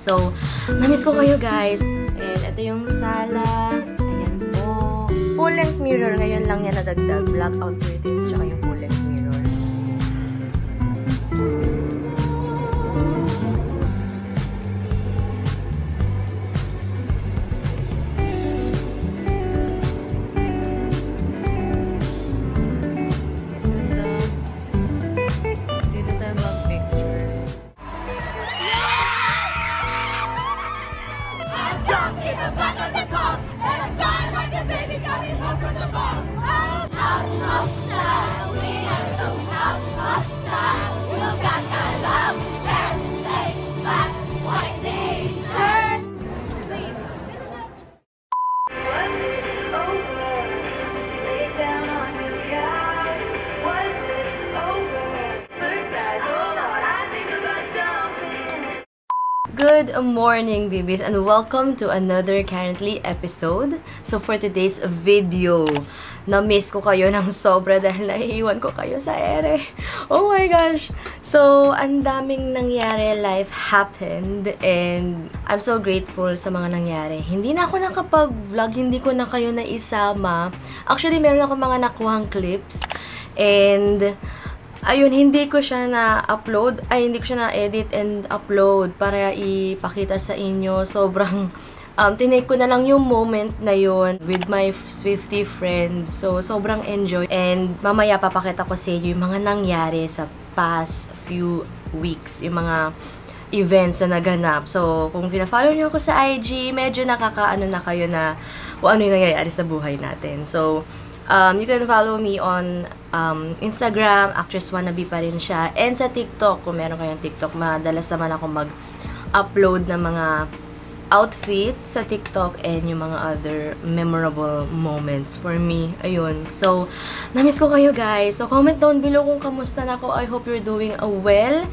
So, namiss ko kayo guys. And ito yung sala. Ayan po. Full-length mirror. Ngayon lang yan nadagdag. Blackout curtains. Tsaka yung full-length mirror. Good morning, babies, and welcome to another Currently episode. So, for today's video, na-miss ko kayo ng sobra dahil naiiwan ko kayo sa ere. Oh my gosh! So, ang daming nangyari, life happened, and I'm so grateful sa mga nangyari. Hindi na ako nakapag-vlog, hindi ko na kayo naisama. Actually, meron ako mga nakuhang clips, and ayun, hindi ko siya na-upload, hindi ko siya na-edit and upload para ipakita sa inyo. Sobrang, tinake ko na lang yung moment na yun with my Swiftie friends. So, sobrang enjoy. And mamaya papakita ko sa inyo yung mga nangyari sa past few weeks. Yung mga events na naganap. So, kung pina-follow nyo ako sa IG, medyo nakakaano na kayo na kung ano yung nangyayari sa buhay natin. So, you can follow me on Instagram, Actress Wannabe pa rin siya. And sa TikTok, kung meron kayong TikTok, madalas naman ako mag-upload ng mga outfit sa TikTok and yung mga other memorable moments for me. Ayun. So, namiss ko kayo guys. So, comment down below kung kamusta na ako. I hope you're doing well.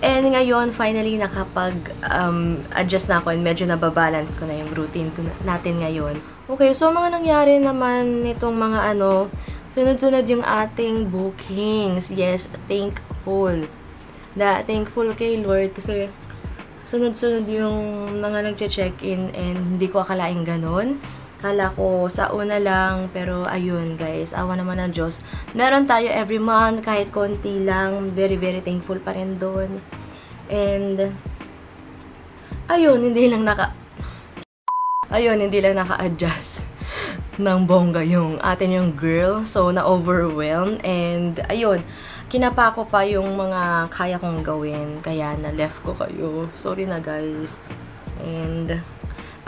And ngayon, finally, nakapag-adjust na ako and medyo nababalance ko na yung routine natin ngayon. Okay, so mga nangyari naman nitong mga sunod-sunod yung ating bookings. Yes, thankful. Thankful kay Lord kasi sunod-sunod yung mga nagche-check-in and hindi ko akalaing ganun. Kala ko sa una lang, pero ayun guys, awa naman ng Diyos. Meron tayo every month, kahit konti lang. Very, very thankful pa rin doon. And ayun, hindi lang naka-adjust ng bongga yung girl. So, na-overwhelmed. And, ayun, kinapa ko pa yung mga kaya kong gawin. Kaya, na-left ko kayo. Sorry na, guys. And,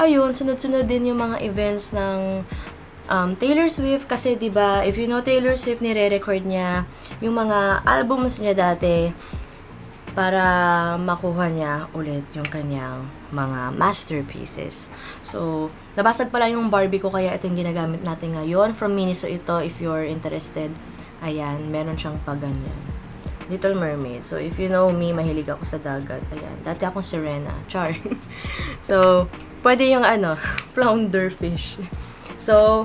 ayun, sunod-sunod din yung mga events ng Taylor Swift. Kasi, diba, if you know Taylor Swift, nire-record niya yung mga albums niya dati para makuha niya ulit yung kanyang mga masterpieces. So, nabasag pala yung Barbie ko, kaya ito yung ginagamit natin ngayon. From Miniso ito, if you're interested. Ayan, meron siyang paganyan. Little Mermaid. So, if you know me, mahilig ako sa dagat. Ayan, dati akong sirena. Char. So, pwede yung flounder fish. So,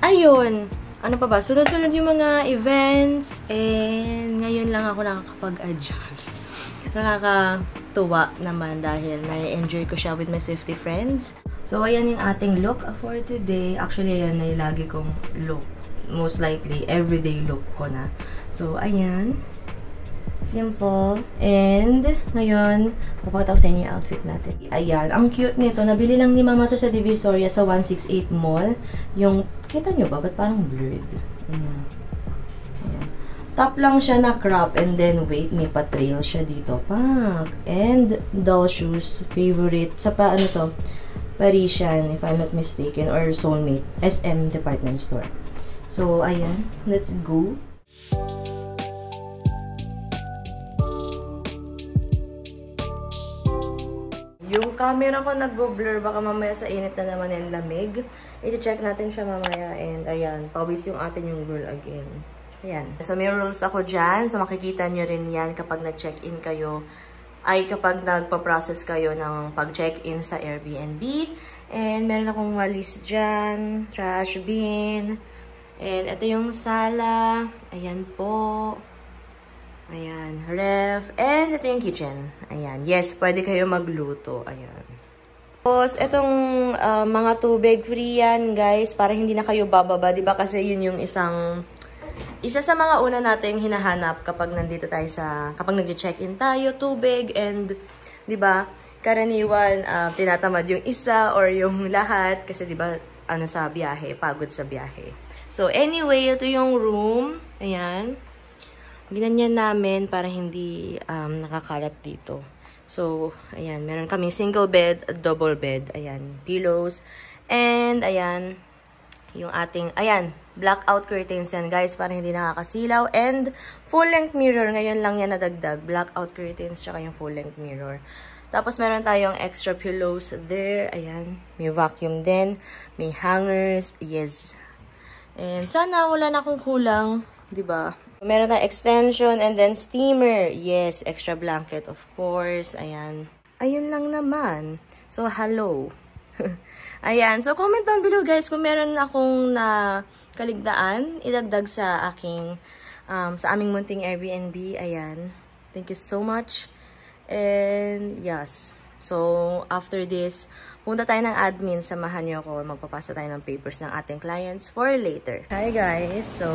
ayun. Ano pa ba? Sunod-sunod yung mga events. And, ngayon lang ako nakakapag-adjust. Nakakatuwa naman dahil na-enjoy ko siya with my Swiftie friends. So, ayan yung ating look for today. Actually, ayan na yung lagi kong look. Most likely, everyday look ko na. So, ayan. Simple. And, ngayon, papakita ko sa inyo yung outfit natin. Ayan. Ang cute nito. Nabili lang ni Mama to sa Divisoria sa 168 Mall. Yung, kita nyo ba? Ba't parang blurred? Ayan. Top lang siya na crop and then wait, may pa-trail siya dito. Pak! And doll shoes, favorite. Sa Parisian, if I'm not mistaken, or Soulmate, SM department store. So, ayan. Let's go. Yung camera ko nagbo-blur, baka mamaya sa init na naman yung lamig. I-check natin siya mamaya and ayan, pawis yung atin yung girl again. Ayan. So, may rules ako dyan. So, makikita nyo rin yan kapag nag-check-in kayo. Ay, kapag nagpa-process kayo ng pag-check-in sa Airbnb. And, meron akong walis dyan. Trash bin. And, ito yung sala. Ayan po. Ayan, ref. And ito yung kitchen. Ayan. Yes, pwede kayo magluto. Ayan. Tapos, itong mga tubig free yan, guys, para hindi na kayo bababa. Diba? Kasi yun yung isa sa mga una nating hinahanap kapag nandito tayo kapag nag-check-in tayo, tubig, and, diba, karaniwan, tinatamad yung isa or yung lahat. Kasi, diba, sa biyahe, pagod sa biyahe. So, anyway, ito yung room. Ayan. Ginanyan namin para hindi nakakalat dito. So, ayan. Meron kaming single bed, double bed. Ayan. Pillows. And, ayan. Yung ating, ayan. Blackout curtains yan, guys. Para hindi nakakasilaw. And, full-length mirror. Ngayon lang yan nadagdag. Blackout curtains, tsaka yung full-length mirror. Tapos, meron tayong extra pillows there. Ayan. May vacuum din. May hangers. Yes. And, sana wala na akong kulang. Diba? Meron tayong extension and then steamer. Yes, extra blanket of course. Ayan. Ayun lang naman. So, hello. Ayan. So, comment down below guys kung meron akong kaligtaan. Idagdag sa aming munting Airbnb. Ayan. Thank you so much. And, yes. So, after this, punta tayo ng admin. Samahan niyo ako. Magpapasa tayo ng papers ng ating clients for later. Hi guys! So,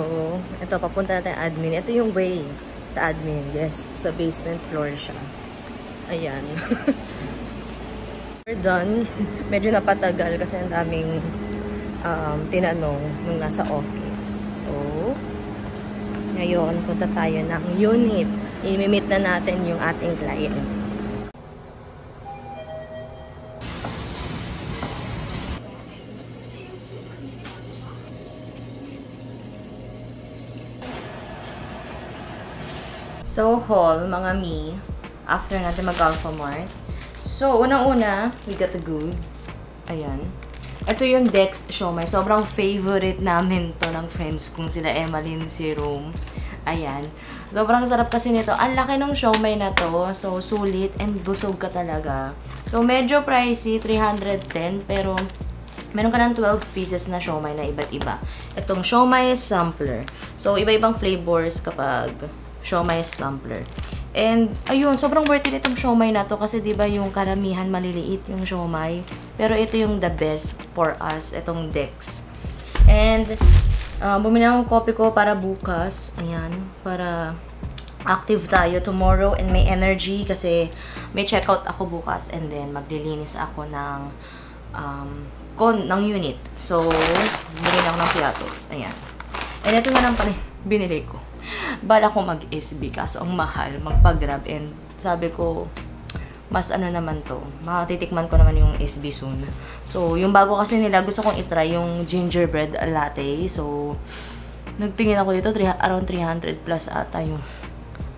ito, papunta na tayo admin. Ito yung way sa admin. Yes, sa basement floor siya. Ayan. We're done. Medyo napatagal kasi ang daming tinanong nung nasa office. So, ngayon, punta tayo ng unit. I-meet na natin yung ating client. So, haul, mga me, after natin mag-Alpha Mart. So, unang-una, we got the goods. Ayan. Ito yung Dex Siomai. Sobrang favorite namin to ng friends kong sila Emmeline, si Rome. Ayan. Sobrang sarap kasi nito. Ang laki ng siomai na to. So, sulit and busog ka talaga. So, medyo pricey, 310. Pero, meron ka ng 12 pieces na siomai na iba't iba. Itong siomai sampler. So, iba-ibang flavors kapag siomai sampler. And, ayun, sobrang worth it itong siomai na to kasi diba yung karamihan maliliit yung siomai. Pero ito yung the best for us, itong Dex. And, bumili akong kopi ko para bukas. Ayan, para active tayo tomorrow and may energy kasi may checkout ako bukas and then maglilinis ako ng unit. So, bumili ako ng piatos. Ayan. And ito na lang pala binili ko. Bala ko mag-SB kaso ang mahal, magpa-grab, and sabi ko mas ano naman to, matitikman ko naman yung SB soon. So, yung bago kasi nila, gusto kong itry yung gingerbread latte. So, nagtingin ako dito, around 300 plus ata yung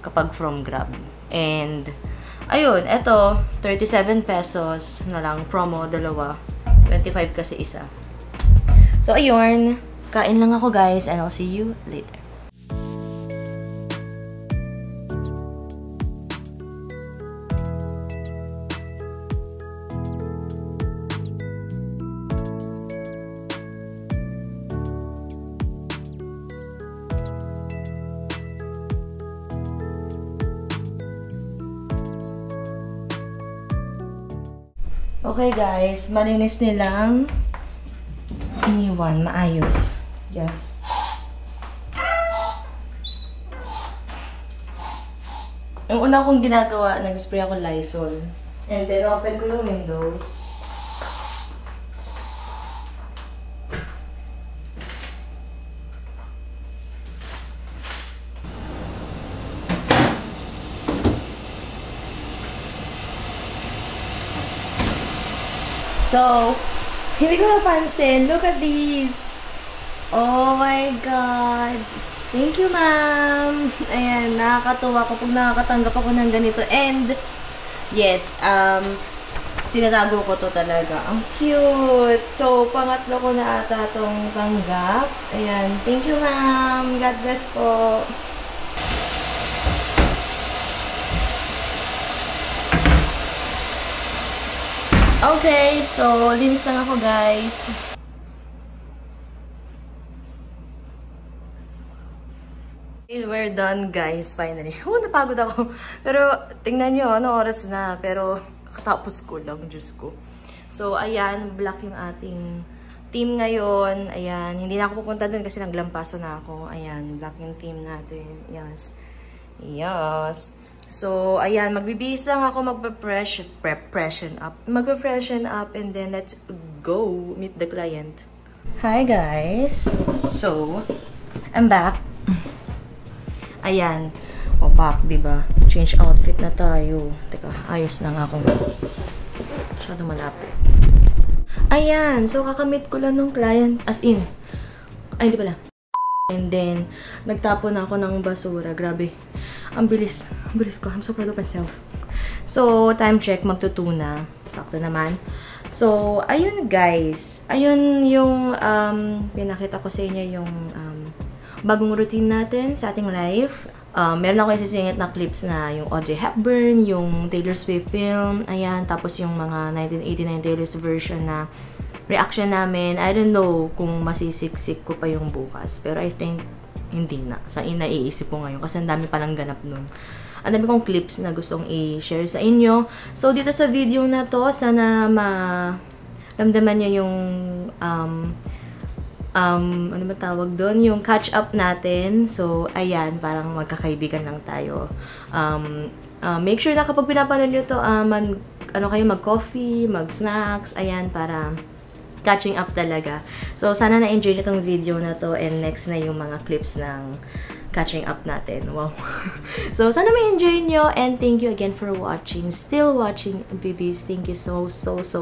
kapag from Grab. And, ayun, eto, 37 pesos na lang, promo, dalawa. 25 kasi isa. So, ayun, kain lang ako guys, and I'll see you later. Okay guys, malinis nilang iniwan, maayos. Yes. Yung una kong ginagawa, nag-spray ako Lysol. And then open ko yung windows. So, hindi ko napansin. Look at these. Oh my God. Thank you, ma'am. Ayan, nakakatuwa kapag nakakatanggap ako ng ganito. And, yes, tinatago ko to talaga. Ang cute. So, pangatlo ko na ata itong tanggap. Ayan. Thank you, ma'am. God bless po. Okay, so, linis lang ako, guys. We're done, guys, finally. Napagod ako. Pero, tingnan nyo, ano oras na. Pero, katapos ko lang, Diyos ko. So, ayan, black yung ating team ngayon. Ayan, hindi na ako pupunta dun kasi naglampaso na ako. Ayan, black yung team natin. Yes. Yes. So, ayan, magbibihis lang ako, freshen up, and then let's go meet the client. Hi, guys. So, I'm back. Ayan. O, back, diba? Change outfit na tayo. Teka, ayos na nga ako. Masyado malapit. Ayan. So, kakamit ko lang ng client. As in. Ay, hindi pala. And then, nagtapon na ako ng basura. Grabe. Ang bilis. Ang bilis ko. I'm so proud of myself. So, time check. Magtutuna. Sakto naman. So, ayun guys. Ayun yung pinakita ko sa inyo yung bagong routine natin sa ating life. Meron ako isisingit na clips na yung Audrey Hepburn, yung Taylor Swift film, ayan, tapos yung mga 1989 Taylor's version na reaction namin. I don't know kung masisiksik ko pa yung bukas, pero I think hindi na. Sa naiisip ko ngayon kasi ang dami palang ganap nun. Ang dami kong clips na gustong i-share sa inyo. So, dito sa video na to, sana ramdaman nyo yung ano ba tawag doon? Yung catch up natin. So, ayan, parang magkakaibigan lang tayo. Make sure na kapag pinapanood nyo to, mag-coffee, mag-snacks, ayan, para catching up talaga. So, sana na-enjoy nyo tong video na to, and next na yung mga clips ng catching up natin. Wow. So, sana may enjoy nyo, and thank you again for watching. Still watching, babies. Thank you so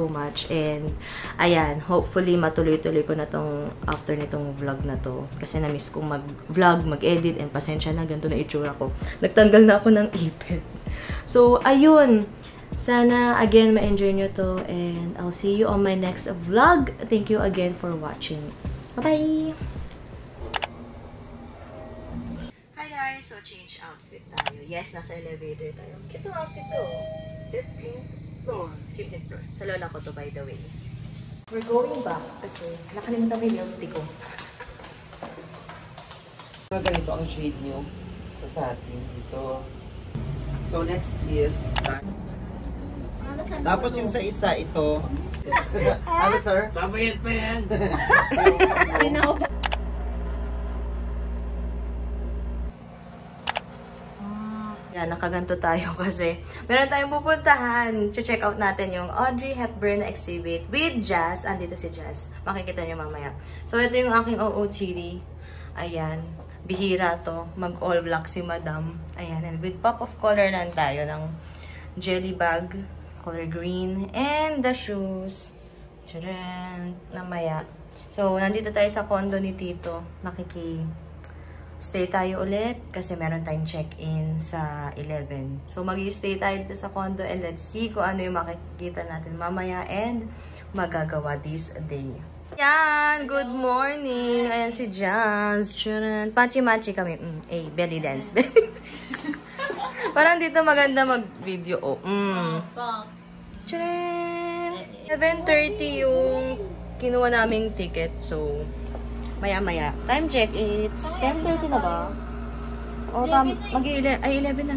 much. And, ayan, hopefully matuloy-tuloy ko na tong after nitong vlog na to. Kasi na-miss kong mag-vlog, mag-edit, and pasensya na, ganito na itsura ko. Nagtanggal na ako ng ipin. So, ayun. Sana, again, ma-enjoy nyo to, and I'll see you on my next vlog. Thank you again for watching. Bye-bye! Hi guys! So, change outfit tayo. Yes, nasa elevator tayo. Cute ang outfit ko. 15th floor. 15th floor. Sa lola ko to, by the way. We're going back kasi nakalimutan ko yung milk tea ko. Ganito ang shade nyo sa atin dito. So, next is tapos yung sa isa, ito. Ano, sir? Babayad pa yan. Yan, nakaganto tayo kasi meron tayong pupuntahan. Check out natin yung Audrey Hepburn na exhibit with Jazz. Andito si Jazz. Makikita nyo mamaya. So, ito yung aking OOTD. Ayan. Bihira to. Mag-all black si Madam. Ayan. And with pop of color lang tayo ng jelly bag. Color green. And the shoes. Tcharan! Namaya. So, nandito tayo sa condo ni Tito. Stay tayo ulit kasi meron tayong check-in sa 11. So, mag-i-stay tayo dito sa condo and let's see kung ano yung makikita natin mamaya and magagawa this day. Yan! Good morning! Ayan si Jazz. Tcharan! Pachi-machi kami. Belly dance. Parang dito maganda mag-video. Oh. Tcharan! 7:30 yung kinuha naming ticket. So, maya-maya. Time check, it's 10:30 na ba? O, mag-11 na. 10:52 na.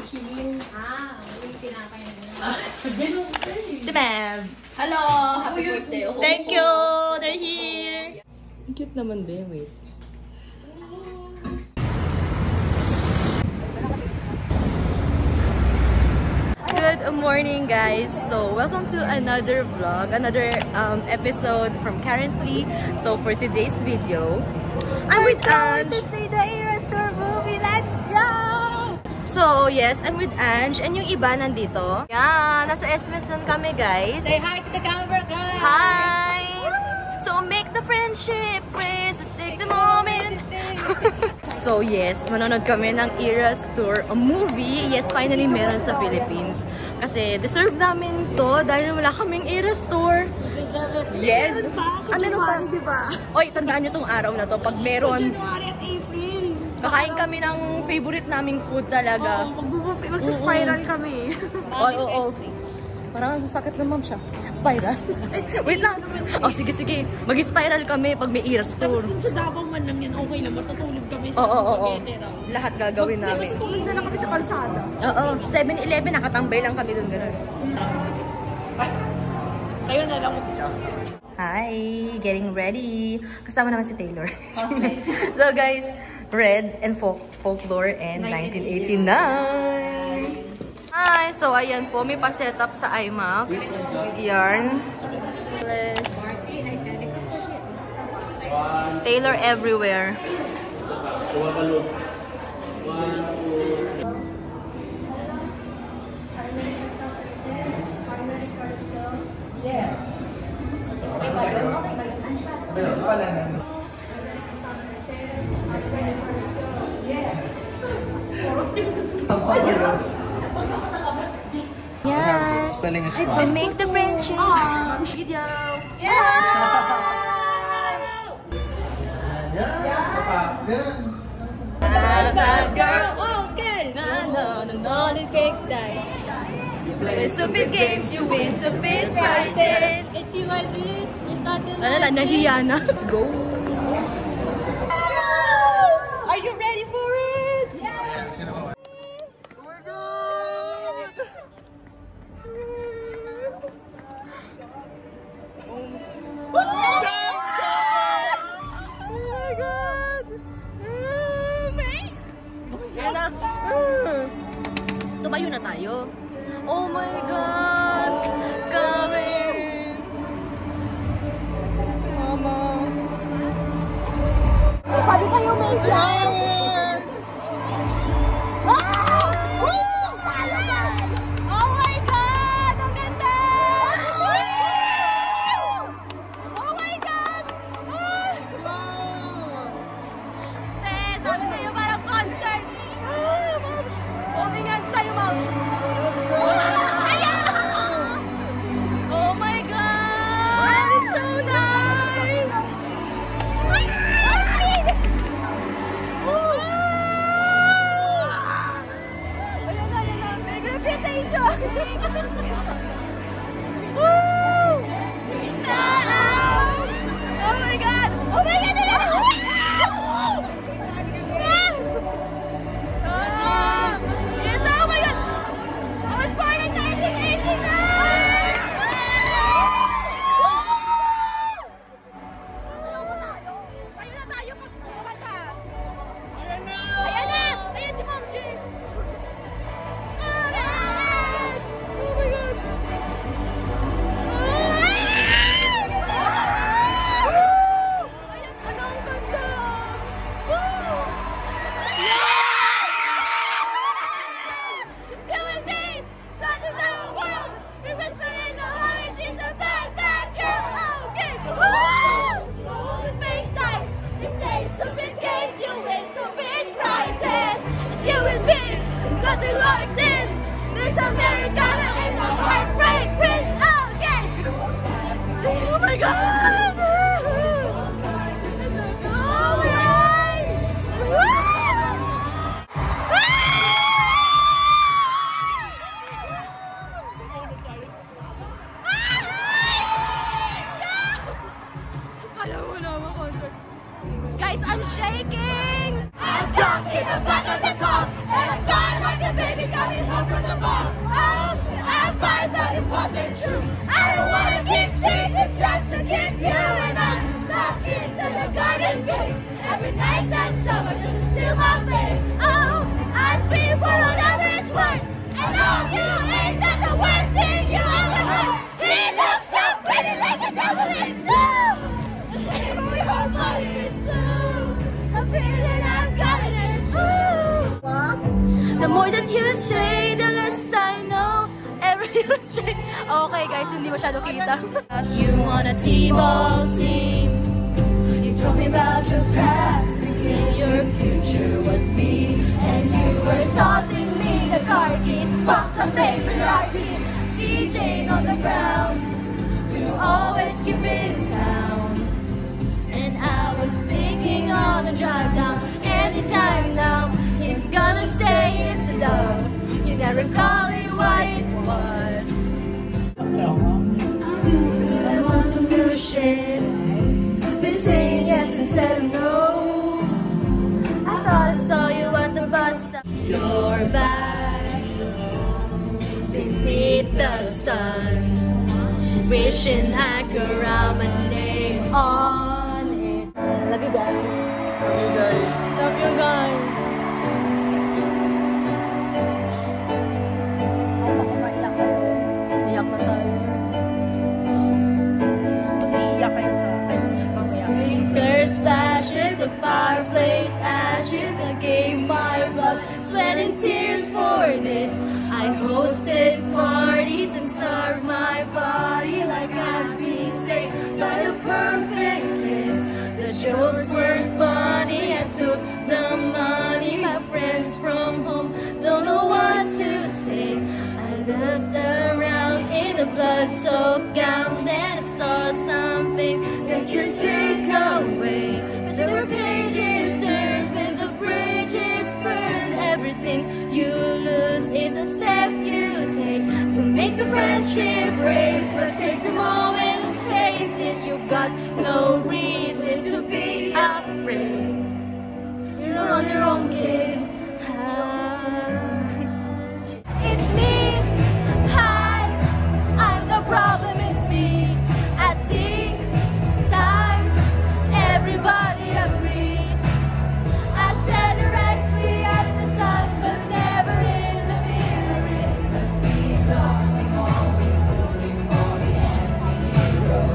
chilling. Yung tinapay na. Ganun ka eh. Diba? Hello! Happy birthday. Thank you! They're here! Ang cute naman, be. Wait. Good morning, guys. So, welcome to another vlog, another episode from Currently. So, for today's video, I'm with Ange. to see the Eras Tour movie. Let's go! So, yes, I'm with Ange. And yung iba nandito. Yan, nasa SMS nun kami, guys. Say hi to the camera, guys! Hi! So, make the friendship, please. Take the moment. So, yes, manonood kami ng Eras Tour, a movie. Yes, finally meron sa Philippines. Kasi deserve namin to dahil wala kaming Eras Tour. Deserve it. Yes. Sa January, di ba? Oy, tandaan nyo tong araw na to. Pag meron, January at April. kakain kami ng favorite naming food talaga. Magsa-spiral kami. Oo. Parang sakit naman siya. Spiral? Wait lang. Oh, sige. Mag-spiral kami pag may Eras Tour. Kung sa Davao man lang yan, okay lang. Matutulog kami sa Oo. Cavite raw. Lahat gagawin namin. Tulog na lang kami sa kalsada. Oo. 7-Eleven, nakatambay lang kami dun. Ganun. Kayo na lang. Hi! Getting ready. Kasama naman si Taylor. So guys, Red and Folklore and 1989. Hi! So ayan po, may pa-setup sa IMAX. Yarn. Taylor everywhere. Yes. So make the friendship. Video. Girl, Okay! no, cake dice. Play stupid games, you win stupid prizes. It's you, Alvin. You started. Nahiya na. Let's go. Are you ready for it? Yeah! Tumayo na tayo. Oh my God! Karen! Mama! Sabi sa'yo, may flower! Oh my God! Ang ganda! Oh my God! Sabi sa'yo, parang concert! Holding hands tayo, Mom! Oh my God! It's so nice! Ayan na, big reputation! Oh my God! Oh my God! Yes, oh my God! I was born in 1989! Tayo na tayo pag buka siya. Ayan na! Ayan si Mom G! Alright! Oh my God! Ayan, ano ang ganda! It's killing me! Not to the world! We're best friends in the heart! She's a bad, bad girl! Okay! Woo! Fake dice! You play stupid games, you win stupid prizes! It's you and me! It's nothing like this! There's Americana and the Heartbreak Prince! Okay! Oh my God! Oh my God! Woo! Alam mo naman, concert. Guys, I'm shaking! I'm drunk in the back of the car, and I'm crying like a baby coming home from the bar. Oh, I'm fine, but it wasn't true. I don't wanna keep secrets just to keep you, and I snuck into the garden gate every night that summer just to see my face. Oh, I scream for whatever it's worth, and oh, you ain't that the worst thing you ever heard. He looks so pretty like a devil is true. The shame of your body is true. The feeling I've got it is true. The more that you say, the less I know. Every straight. Okay guys, hindi masyado kita. You on a T-ball team. You told me about your past, thinking your future was me, and you were tossing me the car keys. Fuck the patriarchy, DJing on the ground. You always keep it in town, and I was thinking on the drive down. Anytime now, he's gonna say it's love. You never call it what it was. I want some new shit. Been saying yes instead of no. I thought I saw you at the bus stop. You're back beneath the sun, wishing I could write my name on it. Love you guys. Love you guys. Love you guys. Iyak na tayo. Kasi iyak kayo sa akin. Sprinklers, splashes, the fireplace, ashes. I gave my blood, sweat and tears for this. I hosted parties and starved my body like I'd be saved by a perfect kiss. The jokes were funny, I took the money. My friends from home don't know what to say. I looked around in the blood-soaked gown, then I saw something that could take away. 'Cause there were pages turned with the bridges burned. Everything you lose is a step you take. So make the friendship race, but take the moment and taste it. You've got no reason to be afraid. You're on your own, kid. It's me. Hi, I'm the problem. It's me. At tea time, everybody agrees. I stare directly at the sun, but never in the mirror. It must be exhausting, always looking for the anti-hero.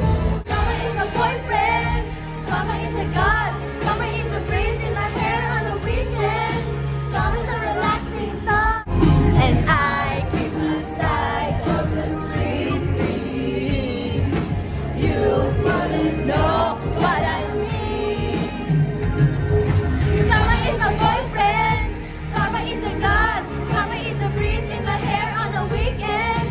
Mama is a boyfriend. Mama is a god. Mama is a breeze in my hair on the weekend. Mama's a relaxing thought. And I keep the side of the street clean. You wouldn't know what I mean. Mama is a boyfriend. Mama is a god. Mama is a breeze in my hair on the weekend.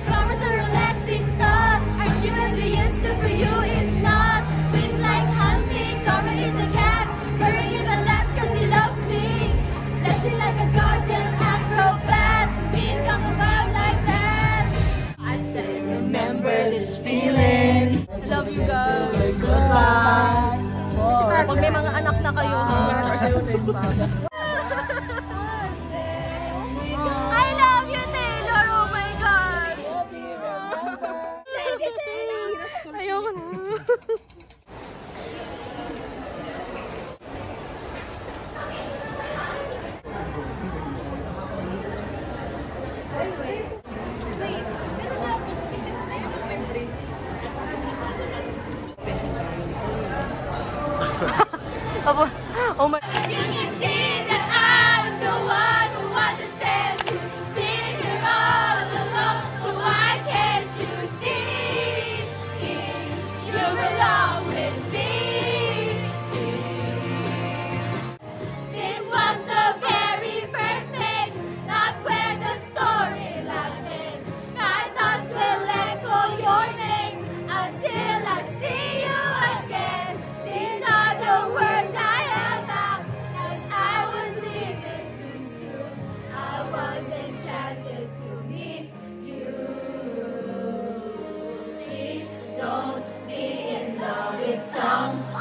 Mama's a relaxing thought. Aren't you envious that for you it's not? Sweet like honey. Mama is a cat. Purring in my lap 'cause he loves me. Dancing like a goddamn acrobat. Being come about like that. I said, remember this feeling. Love you guys. Goodbye. Pag may mga anak na kayo, I love you, Taylor. Oh my God. Ayoko na. Oh my. You can see that I'm the one who understands you. Been here all along, so why can't you see? You belong with me. This was the very first page, not where the storyline ends. My thoughts will echo your name until I see you again. These are the words I held out as I was leaving too soon. I was enchanted to meet you. Please don't be in love with someone